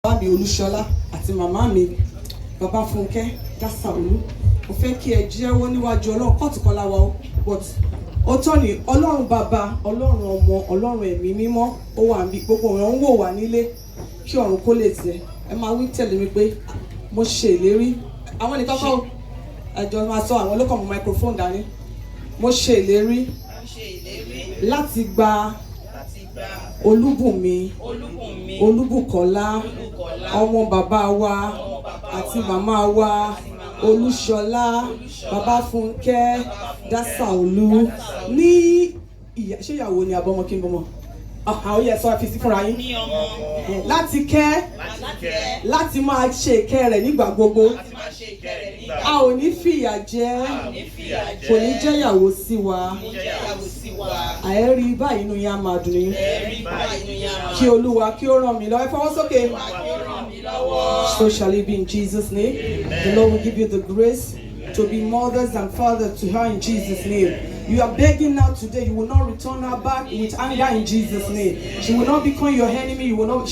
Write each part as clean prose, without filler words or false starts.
Bàbá mi Olúṣọlá àti màmá mi Bàbá Fúnkẹ́ Dásàolú. Mo fẹ́ kí ẹ jẹ́wọ́ níwájú Ọlọ́run kọ́ọ̀tù kan láwa o, but ó tọ́ ni Ọlọ́run bàbá, Ọlọ́run ọmọ, Ọlọ́run ẹ̀mí mímọ́ ó wà níbi gbogbo ọ̀rọ̀ ń wò wá nílé kí ọ̀run kó lè tiẹ̀. Ẹ máa wí tẹ̀lé mi pé mo ṣe ìlérí. Àwọn nìkan kọ́ ẹjọ́ máa sọ àwọn olókàn mọ́ microphone dání. Mo ṣe ìlérí láti gba Olúbùnmi, Olúbùkọ́lá, ọmọ bàbá wa àti màmá wa Olúṣọlá, Bàbá Fúnkẹ́ Dásàolú ní ṣé ìyàwó ni àbọ̀mọ́ kí n bọ́mọ́? Àwọn yẹ sọ ẹ fi sí fúnra yín. Láti kẹ́, láti máa ṣe ìkẹ́ rẹ̀ nígbà gbogbo. A ò ní fìyà jẹ, kò ní jẹ́ ìyàwó sí wa. Àẹ́rí báyìí inú yín á máa dùn ní. Kí Olúwa kí ó ràn mí lọ́wọ́. Ẹ fọwọ́ sókè. So shall it be in Jesus' name. The Lord will give you the grace to be mothers and fathers to her in Jesus' name. You are begging now today. You will not return her back with anger in Jesus' name. She will not become your enemy. You won't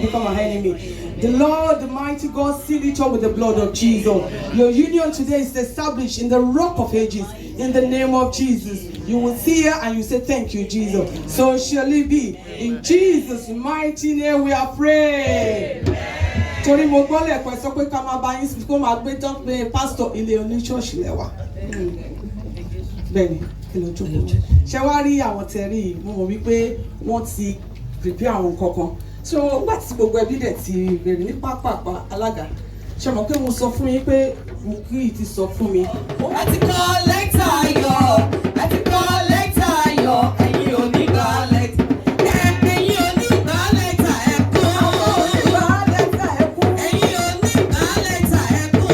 become her enemy. The Lord, the mighty God, seal it up with the blood of Jesus. Your union today is established in the rock of ages. In the name of Jesus, you will see her and you say, "Thank you, Jesus." So shall it be. In Jesus' mighty name, we are praying. Torí mo gbọ́ lẹ́ẹ̀kan sọ pé ká máa bá yín sí kó máa gbé tán pé pásítọ̀ ilé oníṣọ́ọ̀ṣì lẹ́wà. Bẹ́ẹ̀ni, kí ló jókòó. Ṣé wá rí àwọn tẹ̀rí yìí? Mo mọ̀ wípé wọ́n ti prepare àwọn nǹkan kan. So nígbà tí gbogbo ẹbí dẹ̀ ti bẹ̀rẹ̀ ní pápápá alága, ṣe mọ̀ pé mo sọ fún yín pé Bùkí ti sọ fún mi. Ẹ ti kọ lẹ́tà ayọ̀, ẹ ti kọ lẹ́tà ayọ̀, ẹ̀yin ò ní gba lẹ́tà. Ẹ̀yin ò ní gba lẹ́tà ẹ̀kún. Ẹ̀yin ò ní gba lẹ́tà ẹ̀kún.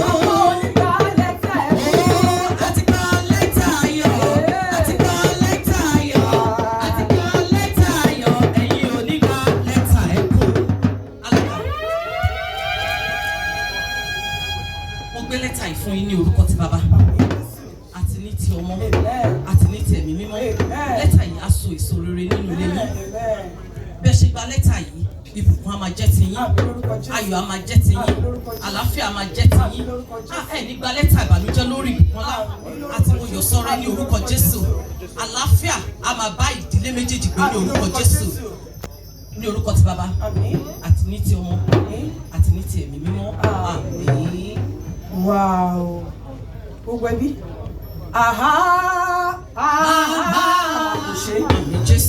A ti kọ lẹ́tà ayọ̀, a ti kọ lẹ́tà ayọ̀, a ti kọ lẹ́tà ayọ̀, ẹ̀yin ò ní gba lẹ́tà ẹ̀kún. Mo gbé lẹ́tà yìí fún yín ní orúkọ ti bàbá àti ní ti ọmọ àti ní ti ẹ̀mí mímọ́. Lẹ́tà yìí á so èso rere nínú ilé yín. Bẹ́ẹ̀ ṣe gba lẹ́tà yìí, ìbùkún á máa jẹ́ ti yín, ayọ̀ á máa jẹ́ ti yín, àlàáfíà á máa jẹ́ ti yín. Ẹ ní gba lẹ́tà ìbànújẹ́ lórí ìbùkúnlá àti mo yọ̀ sọ́rẹ́ ní orúkọ Jésù. Àlàáfíà á máa bá ìdílé méjèèjì gbé ní orúkọ Jésù. Ní orúkọ ti bàbá àti ní ti ọmọ àti ní ti ẹ̀mí mímọ́. Àmín. Wow. Gbogbo ẹbí.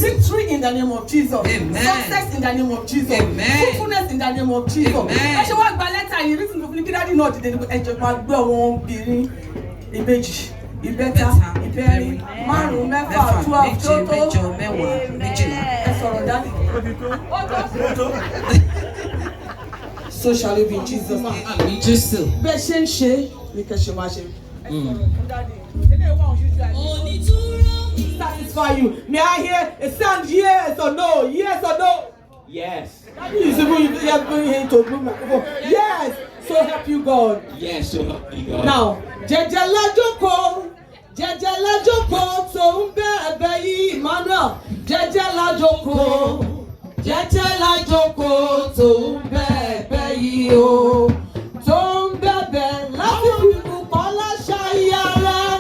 Victory in the name of Jesus. Amen. Success in the name of Jesus. Amen. Fruitfulness in the name of Jesus. Ẹ ṣe wá gba lẹ́tà yìí rísìn fún kí dáàdì náà dìde ẹjọ́ máa gbé àwọn obìnrin ìbejì, ìbẹ́ta, ìbẹ́rin, márùn-ún, mẹ́fà, 12, tó tó. Méje, mẹ́jọ, mẹ́wàá, méjìlá. Ẹ sọ̀rọ̀ dáàdì. So shall it be in Jesus' name. Àmín Jésù. Bẹ́ẹ̀ ṣe ń ṣe ni kẹ́ ṣe máa ṣe. Satisfy you. May I hear a sound yes or no? Yes or no? Yes. Yes. So help you God. Yes, so help me God. Now, jẹ́jẹ́ lájókòó tó ń bẹ̀bẹ̀ yìí Emmanuel. Jẹ́jẹ́ lájókòó tó ń bẹ̀bẹ̀ yìí o. Tó ń bẹ̀bẹ̀ láti fi Bùkọ́lá ṣayá rẹ̀.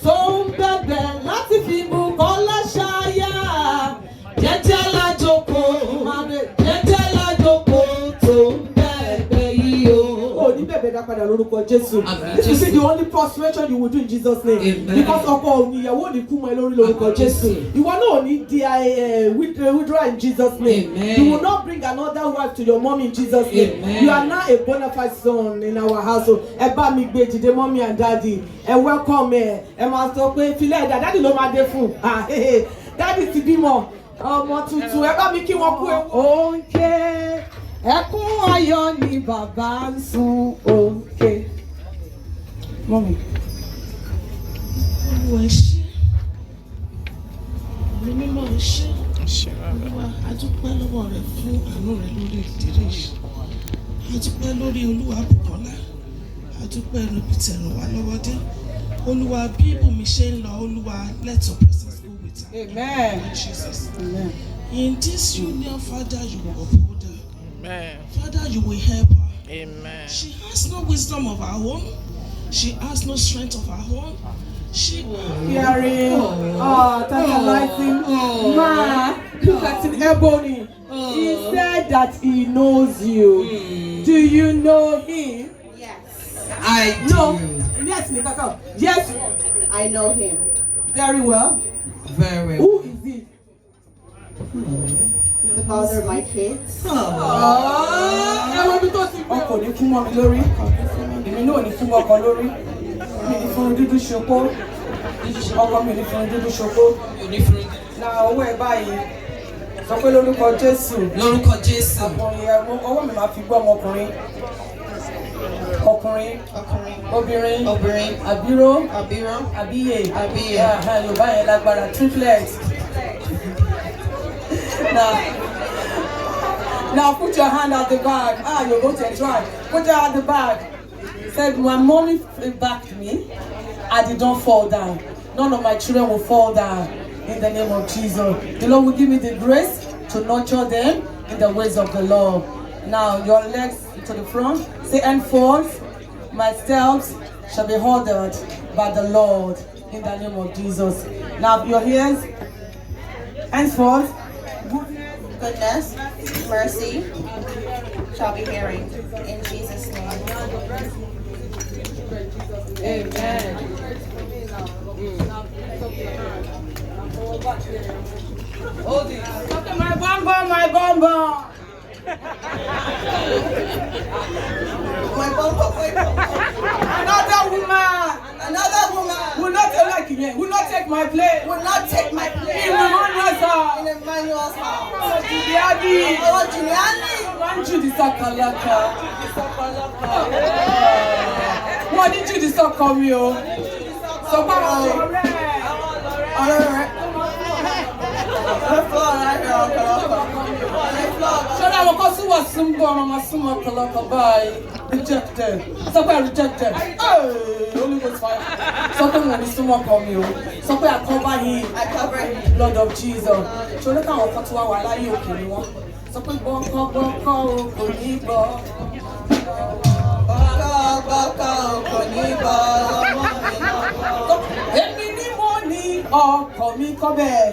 Tó ń bẹ̀bẹ̀ láti fi Bùkọ́lá ṣayá. Jẹ́jẹ́ lájókòó tó ń bẹ̀bẹ̀ yìí o. O ní bẹ̀bẹ̀ dá padà lórúkọ Jésù. This will be the only prostration you will do in Jesus' name. Amen. Because ọkọ òní ìyàwó ní kú mọ́ ẹ lórí lórúkọ Jésù. Ìwọ náà ò ní di withdraw in Jesus' name. Amen. You will not bring another wife to your mom in Jesus' name. Amen. You are now a bona fide son in our household. Ẹ bá mi gbé dìde mommy and daddy. Ẹ welcome ẹ. Ẹ máa sọ pé filẹ̀ ẹ̀dá daddy ló máa dé fún. Daddy ti bímọ. Ọmọ tuntun ẹ bá mi kí wọn kú ewu. Òǹkè ẹkún ayọ̀ ni bàbá ń sun òǹkè. Mọ́mí. Olúwa ẹ ṣé, ẹ̀mí mímọ́ ẹ ṣé, Olúwa a dúpẹ́ lọ́wọ́ rẹ fún àánú rẹ lórí ìdílé yìí, a dúpẹ́ lórí Olúwa Bùkọ́lá, a dúpẹ́ níbi tẹ̀ràn wá lọ́wọ́ dé, Olúwa bí Bùnmi ṣe ń lọ, Olúwa let your presence go with her. Amen. In Jesus. Amen. In this union, Father, you will uphold her. Amen. Father, you will help her. Amen. She has no wisdom of her own. She has no strength of her own. She Hearing, tantalizing man, look at him, Ebony. He said that he knows you. Do you know him? I No. do. Yes, Mikaka. Yes, I know him. very well. Very well. Who is he? The father of my kids. Ẹ̀wọ̀n mi tó ti pẹ́. Ọkọ̀ ní fún mọ́ mi lórí. Èmi náà ní fún ọkọ̀ lórí. Mi ní fún dúdú ṣoko. Ọkọ mi ní fún dúdú ṣoko. Na owó ẹ báyìí. Sọ pé lórúkọ Jésù. Lórúkọ Jésù. Ọwọ́ mi máa fi gbọ́ ọmọkùnrin. Ọkùnrin. Obìnrin. Àbíró. Àbíyè. Yorùbá yẹn lágbára. Triplet. Now put your hand at the back. You're going to try. Put your hand at the back. Said, my mommy backed me. I did not fall down. None of my children will fall down. In the name of Jesus. The Lord will give me the grace to nurture them in the ways of the Lord. Now your legs to the front. Say, henceforth, my steps shall be ordered by the Lord. In the name of Jesus. Now your ears. Henceforth. Goodness, mercy shall be hearing. In Jesus' name. Amen. Hold it. My bonbon. My bumper. Another woman will not take will not take my place. Will not take my place. In Emmanuel's house. In Emmanuel's house. Juliani. Oh, Giuliani. One Judy Sakalaka. What did you decide come here? So Should I walk us who was some born on my summer color by rejected? Somewhere rejected. Holy Ghost fire. Something when the summer come you. Somewhere I cover him. I cover him. Blood of Jesus. So look at what you are like you okay one. Something boko konibo. Èmi ni mo ní ọkọ̀ mi kọ́bẹ̀.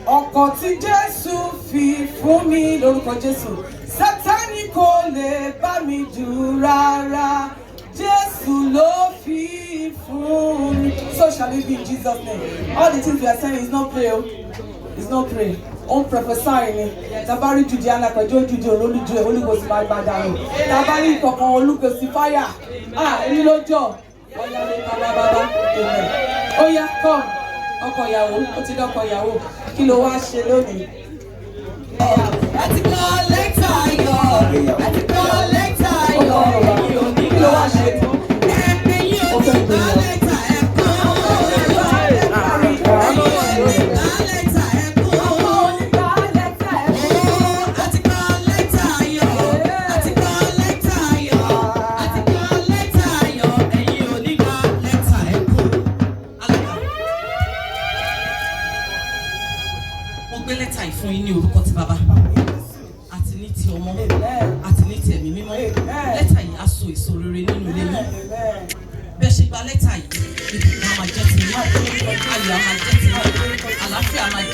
Ọkọ̀ tí Jésù fi fún mi lórúkọ Jésù. Sátánì kò lè bá mi dù rárá. Jésù ló fi fún mi. So shall it be in Jesus' name. All the things we are saying is not pray. It's not pray. On prophesy ni. Tabari Judiana pẹ̀jọ́ Judi olólùjọ ẹ̀ Holy Ghost máa gbàdá rẹ̀. Tabari ìkọ̀kan olúgbèsì fire. Èmi ló jọ. Ọ̀yà ló bàbá. Amen. Oya come. Ọkọ ìyàwó, ó ti dọ́kọ ìyàwó. Kí ló wá ṣe lónìí? Àti kọ́ lẹ́tà ayọ̀. Àti kọ́ lẹ́tà ayọ̀. Kí ló wá ṣe? Ẹ̀yin ò ní kọ́ lẹ́tà ẹ̀kọ́. Ẹ̀yin ò ní kọ́ lẹ́tà ẹ̀kọ́. Àti kọ́ lẹ́tà ayọ̀. Àti kọ́ lẹ́tà ayọ̀. Àti kọ́ lẹ́tà ayọ̀. Ẹ̀yin ò ní kọ́ lẹ́tà ẹ̀kọ́. Mo gbé lẹ́tà yìí fún yín ní orúkọ ti bàbá àti ní ti ọmọ àti ní ti ẹ̀mí mímọ́. Lẹ́tà yìí á so èso rere nínú ilé yín. Bẹ́ẹ̀ ṣe gba lẹ́tà yìí, ìbùkún á máa jẹ́ ti yín, ayọ̀ á máa jẹ́ ti yín, àlàáfíà á máa